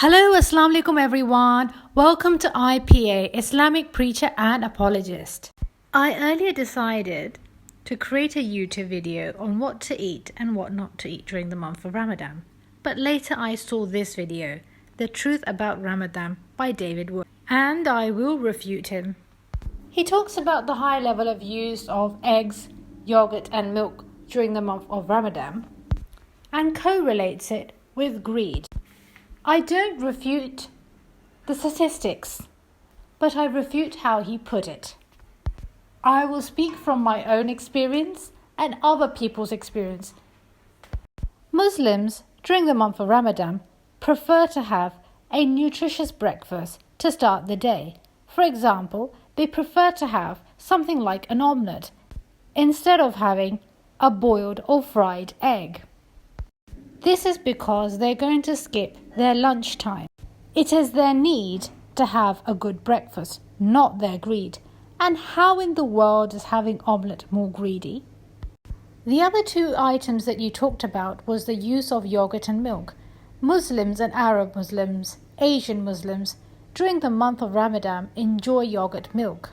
Hello, Assalamu alaikum everyone. Welcome to IPA, Islamic Preacher and Apologist. I earlier decided to create a YouTube video on what to eat and what not to eat during the month of Ramadan. But later I saw this video, The Truth About Ramadan by David Wood, and I will refute him. He talks about the high level of use of eggs, yogurt and milk during the month of Ramadan and correlates it with greed. I don't refute the statistics, but I refute how he put it. I will speak from my own experience and other people's experience. Muslims, during the month of Ramadan, prefer to have a nutritious breakfast to start the day. For example, they prefer to have something like an omelette instead of having a boiled or fried egg. This is because they're going to skip their lunchtime. It is their need to have a good breakfast, not their greed. And how in the world is having omelette more greedy? The other two items that you talked about was the use of yogurt and milk. Muslims and Arab Muslims, Asian Muslims, during the month of Ramadan enjoy yogurt milk.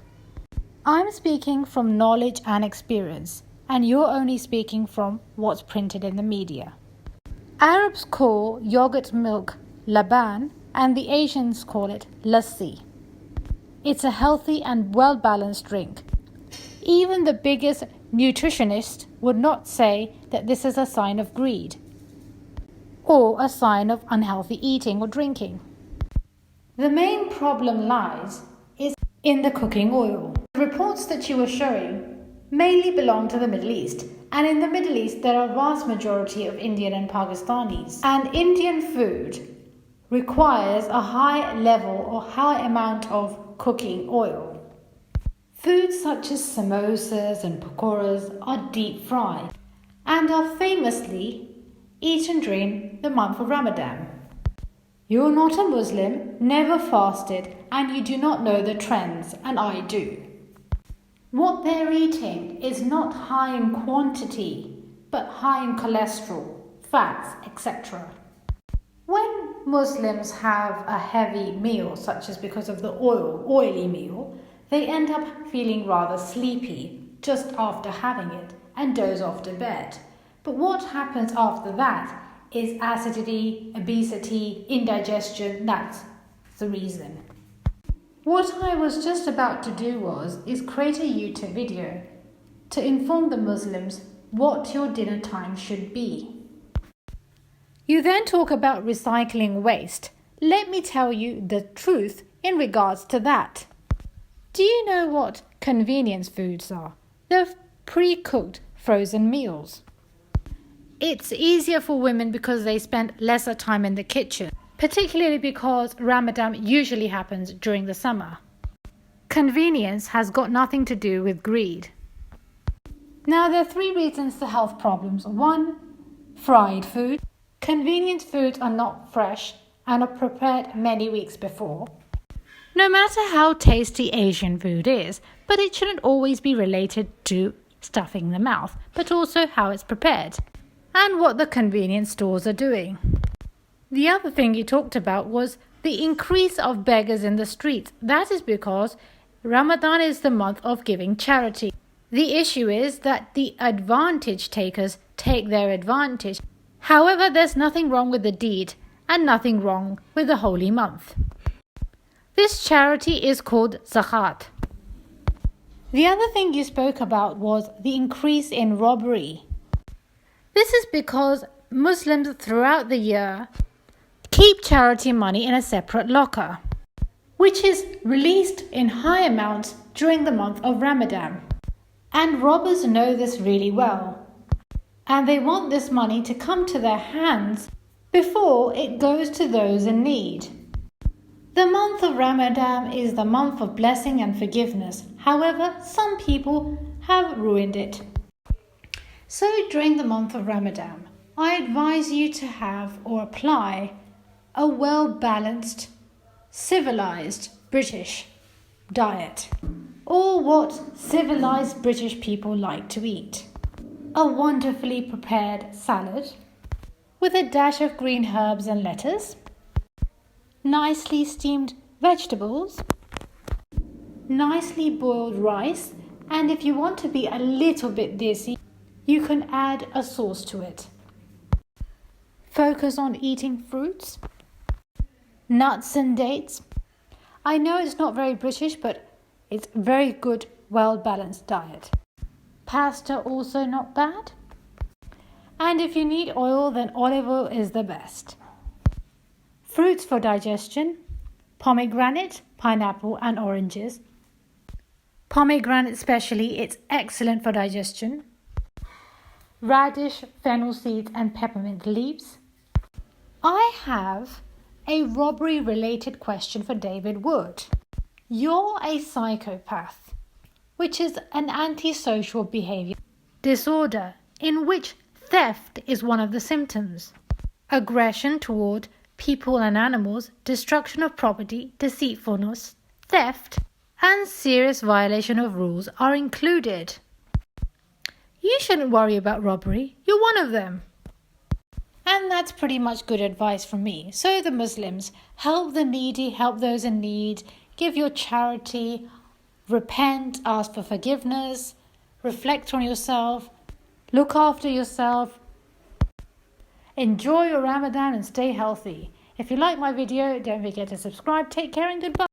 I'm speaking from knowledge and experience, and you're only speaking from what's printed in the media. Arabs call yogurt milk laban and the Asians call it lassi. It's a healthy and well-balanced drink. Even the biggest nutritionist would not say that this is a sign of greed or a sign of unhealthy eating or drinking. The main problem lies is in the cooking oil. The reports that you were showing mainly belong to the Middle East. And in the Middle East, there are a vast majority of Indian and Pakistanis. And Indian food requires a high level or high amount of cooking oil. Foods such as samosas and pakoras are deep fried and are famously eaten during the month of Ramadan. You're not a Muslim, never fasted, and you do not know the trends, and I do. What they're eating is not high in quantity, but high in cholesterol, fats, etc. When Muslims have a heavy meal, such as because of the oily meal, they end up feeling rather sleepy just after having it and doze off to bed. But what happens after that is acidity, obesity, indigestion. That's the reason. What I was just about to do is create a YouTube video to inform the Muslims what your dinner time should be. You then talk about recycling waste. Let me tell you the truth in regards to that. Do you know what convenience foods are? They're pre-cooked frozen meals. It's easier for women because they spend lesser time in the kitchen, particularly because Ramadan usually happens during the summer. Convenience has got nothing to do with greed. Now, there are three reasons for health problems. 1, fried food. Convenience foods are not fresh and are prepared many weeks before. No matter how tasty Asian food is, but it shouldn't always be related to stuffing the mouth, but also how it's prepared and what the convenience stores are doing. The other thing you talked about was the increase of beggars in the streets. That is because Ramadan is the month of giving charity. The issue is that the advantage takers take their advantage. However, there's nothing wrong with the deed and nothing wrong with the holy month. This charity is called zakat. The other thing you spoke about was the increase in robbery. This is because Muslims throughout the year keep charity money in a separate locker, which is released in high amounts during the month of Ramadan. And robbers know this really well. And they want this money to come to their hands before it goes to those in need. The month of Ramadan is the month of blessing and forgiveness. However, some people have ruined it. So during the month of Ramadan, I advise you to have or apply a well-balanced, civilized British diet, or what civilized British people like to eat. A wonderfully prepared salad with a dash of green herbs and lettuce, nicely steamed vegetables, nicely boiled rice, and if you want to be a little bit desi, you can add a sauce to it. Focus on eating fruits, nuts and dates. I know it's not very British, but it's a very good, well-balanced diet. Pasta also not bad. And if you need oil, then olive oil is the best. Fruits for digestion: pomegranate, pineapple and oranges. Pomegranate especially, it's excellent for digestion. Radish, fennel seeds and peppermint leaves. I have a robbery-related question for David Wood. You're a psychopath, which is an antisocial behavior disorder in which theft is one of the symptoms. Aggression toward people and animals, destruction of property, deceitfulness, theft, and serious violation of rules are included. You shouldn't worry about robbery. You're one of them. And that's pretty much good advice from me. So the Muslims, help the needy, help those in need, give your charity, repent, ask for forgiveness, reflect on yourself, look after yourself, enjoy your Ramadan and stay healthy. If you like my video, don't forget to subscribe. Take care and goodbye.